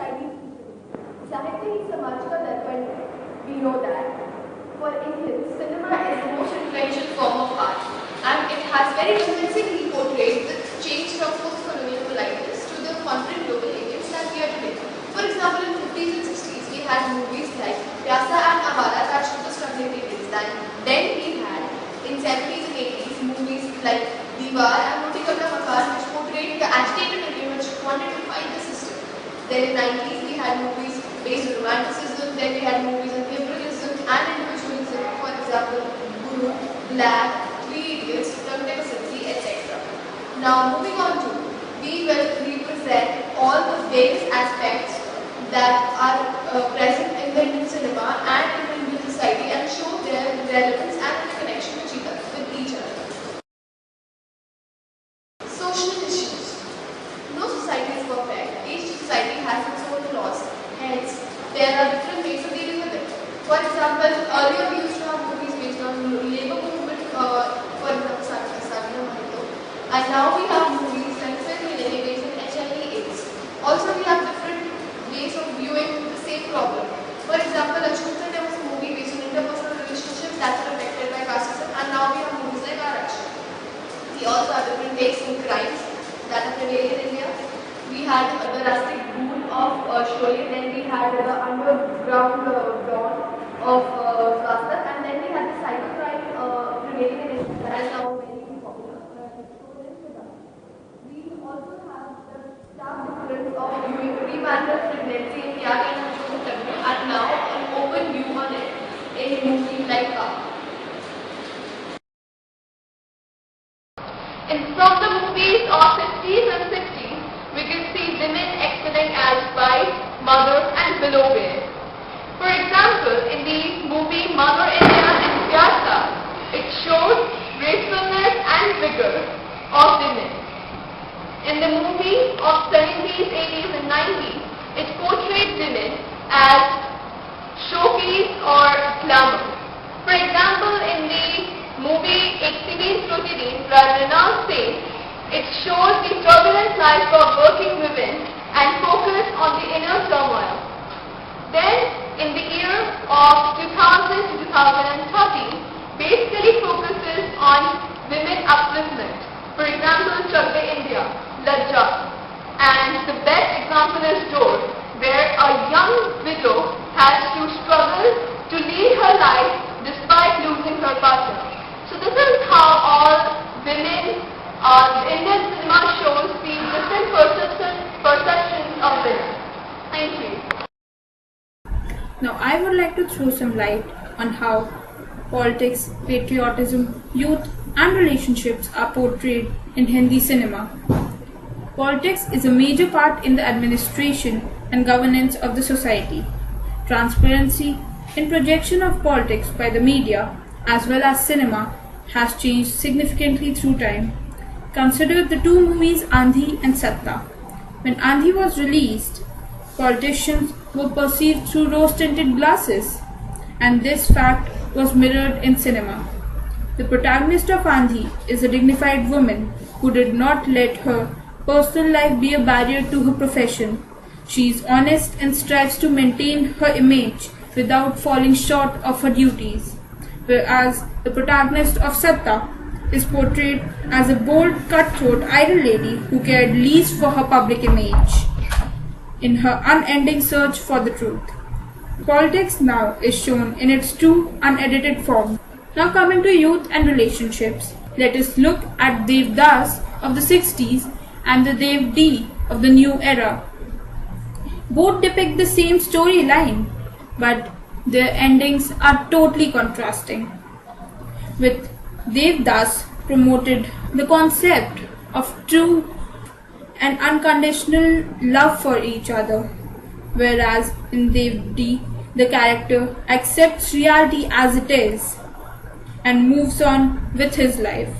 society is futuristic. साहित्य ही समाज का दर्पण है. We know that. For Indians, cinema is the most influential form of art, and it has very convincingly portrayed the change from post-colonial politeness to the confident global Indians that we are today. For example, in 50s and 60s, we had movies like Pyasa and Awara that showed the struggling Indians. Then we had, in 70s and 80s, movies like Diwar and Roti Kapda Makan, which portrayed the agitated Indian which wanted to fight the system. Then in 90s, we had movies based on romanticism. Then we had movies on liberalism and individualism. For example, Guru, Black, Three Idiots, From Democracy, etc. Now, moving on to, we will represent all the various aspects that are present in the Indian cinema and in the Indian society and show their relevance and their connection with each other. Social issues. No society is perfect. Each society has its own flaws. Hence, there are different ways of dealing with it. For example, earlier we used to have movies based on labor movement, for example, Savina Mahito. And now we have movies like Film Millennium based on HIV/AIDS. Also, we have different ways of viewing the same problem. For example, Achutha, there was a movie based on interpersonal relationships that are affected by casteism, and now we have movies like Arash. We also have different takes on crimes that are prevailing in India. We had the rustic boom of Sholay, then we had the underground dawn of Swastika, and then we had the cybercrime prevailing in India that is now very popular. We also have the stark difference of viewing premarital pregnancy in Tyag and Ashok and now an open view on it in movies like Ka. And from the movies of 50s and 60s, we can see women excelling as wives, mothers and below-wives. For example, in the movie Mother India and Pyasa, it shows gracefulness and vigor of women. In the movie of 70s, 80s and 90s, it portrayed women as showpiece or glamour. For example, in the movie Ek Civil Proceedings, where Rana says, it shows the turbulent life of working women and focus on the inner turmoil. Then, in the year of 2000 to 2013, basically focuses on women upliftment. For example, Chakde India, Lajja. And the best example is Dor, where a young widow has to struggle to lead her life despite losing her partner. So this is how all women, Indian cinema shows the different perceptions of women. Thank you. Now I would like to throw some light on how politics, patriotism, youth and relationships are portrayed in Hindi cinema. Politics is a major part in the administration and governance of the society. Transparency in projection of politics by the media as well as cinema has changed significantly through time. Consider the two movies Andhi and Satta. When Andhi was released, politicians were perceived through rose-tinted glasses, and this fact was mirrored in cinema. The protagonist of Andhi is a dignified woman who did not let her personal life be a barrier to her profession. She is honest and strives to maintain her image without falling short of her duties, whereas the protagonist of Satta is portrayed as a bold, cutthroat idle lady who cared least for her public image in her unending search for the truth. Politics now is shown in its true, unedited form. Now coming to youth and relationships, let us look at Dev Das of the 60s and the Dev D of the new era. Both depict the same storyline, but their endings are totally contrasting. With Dev Das promoted the concept of true and unconditional love for each other, whereas in Dev D, the character accepts reality as it is and moves on with his life.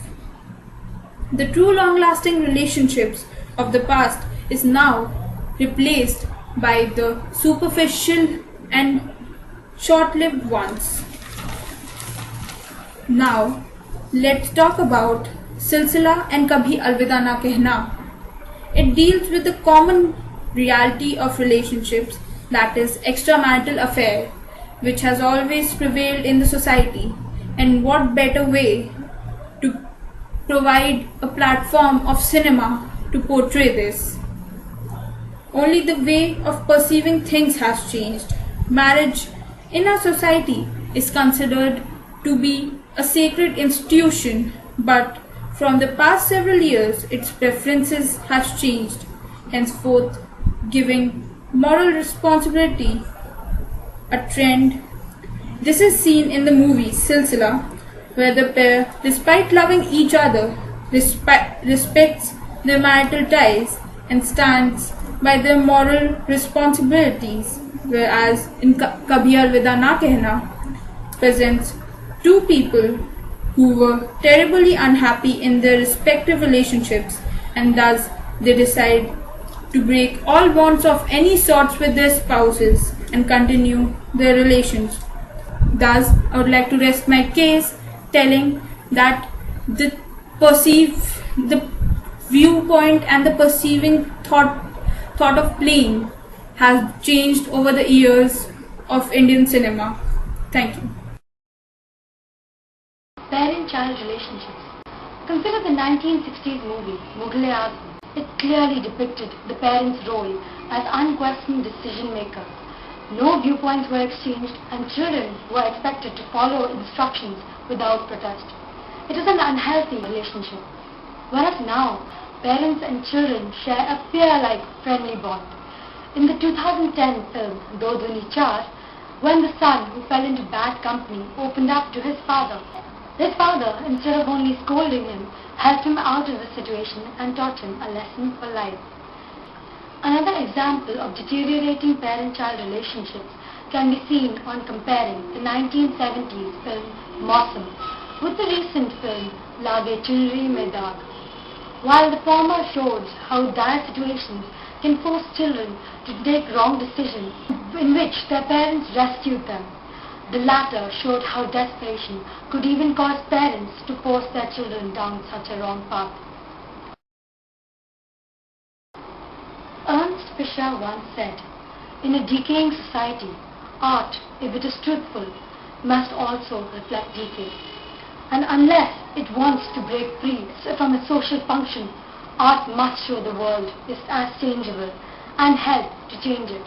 The true long-lasting relationships of the past is now replaced by the superficial and short-lived ones. Now, let's talk about Silsila and Kabhi Alvida Na Kehna. It deals with the common reality of relationships, that is, extramarital affair, which has always prevailed in the society. And what better way to provide a platform of cinema to portray this? Only the way of perceiving things has changed. Marriage in our society is considered to be a sacred institution, but from the past several years its preferences has changed, henceforth giving moral responsibility a trend. This is seen in the movie Silsila, where the pair, despite loving each other, respects their marital ties and stands by their moral responsibilities, whereas in Kabhi Alvida Na Kehna presents two people who were terribly unhappy in their respective relationships, and thus they decide to break all bonds of any sorts with their spouses and continue their relations. Thus, I would like to rest my case telling that the viewpoint and the perceiving thought of playing has changed over the years of Indian cinema. Thank you. Parent-child relationships. Consider the 1960s movie Mughal-e-Azam. It clearly depicted the parent's role as unquestioned decision maker. No viewpoints were exchanged and children were expected to follow instructions without protest. It is an unhealthy relationship. Whereas now, parents and children share a peer-like friendly bond. In the 2010 film Do Duni Char, when the son who fell into bad company opened up to his father instead of only scolding him, helped him out of the situation and taught him a lesson for life. Another example of deteriorating parent-child relationships can be seen on comparing the 1970s film Mausam with the recent film Lage Chunri Mein Daag. While the former shows how dire situations can force children to take wrong decisions in which their parents rescued them, the latter showed how desperation could even cause parents to force their children down such a wrong path. Ernst Fischer once said, "In a decaying society, art, if it is truthful, must also reflect decay. And unless it wants to break free from its social function, art must show the world is as changeable and help to change it."